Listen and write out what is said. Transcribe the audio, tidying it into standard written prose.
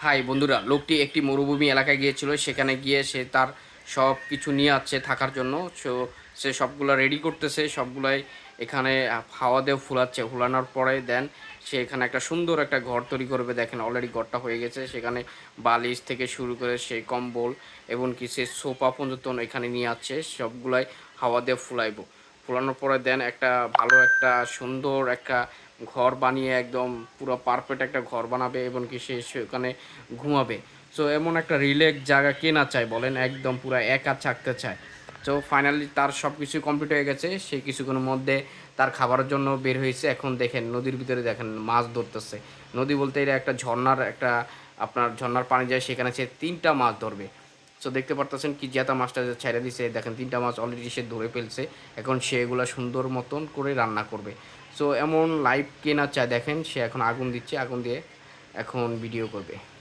High বন্ধুরা, লোকটি একটি মরুভূমি এলাকায় গিয়েছিল। সেখানে গিয়ে সে তার সব কিছু নিয়ে আসছে থাকার জন্য। সে সবগুলা রেডি করতেছে, সবগুলাই এখানে হাওয়া দিয়ে ফুলাচ্ছে। ফুলানোর পরে দেন সে এখানে একটা সুন্দর একটা ঘর তৈরি করবে। দেখেন অলরেডি ঘরটা হয়ে গেছে। সেখানে বালিশ থেকে শুরু করে সেই কম্বল এবং কি সে সোফা পর্যন্ত এখানে নিয়ে আসছে। সবগুলাই হাওয়া দিয়ে ফুলাইবো। ফুলানোর পরে দেন একটা ভালো একটা সুন্দর একটা ঘর বানিয়ে একদম পুরো পারফেক্ট একটা ঘর বানাবে এবং কি সে সেখানে ঘুমাবে। সো এমন একটা রিল্যাক্স জায়গা কে না চায় বলেন? একদম পুরা একা থাকতে চায়। তো ফাইনালি তার সব কিছু কমপ্লিট হয়ে গেছে। সে কিছুক্ষণের মধ্যে তার খাবারের জন্য বের হয়েছে। এখন দেখেন নদীর ভিতরে দেখেন মাছ ধরতেছে। নদী বলতে এটা একটা ঝর্ণার একটা আপনার ঝর্ণার পানি যায়, সেখানে সে ৩টা মাছ ধরবে। সো দেখতে পারতেছেন কি জেতা মাছটা যে ছেড়ে দিছে, দেখেন ৩টা মাছ অলরেডি সে ধরে ফেলছে। এখন সে এগুলা সুন্দর মতন করে রান্না করবে। সো এমন লাইভ কে না চায় দেখেন, সে এখন আগুন দিচ্ছে, আগুন দিয়ে এখন ভিডিও করবে।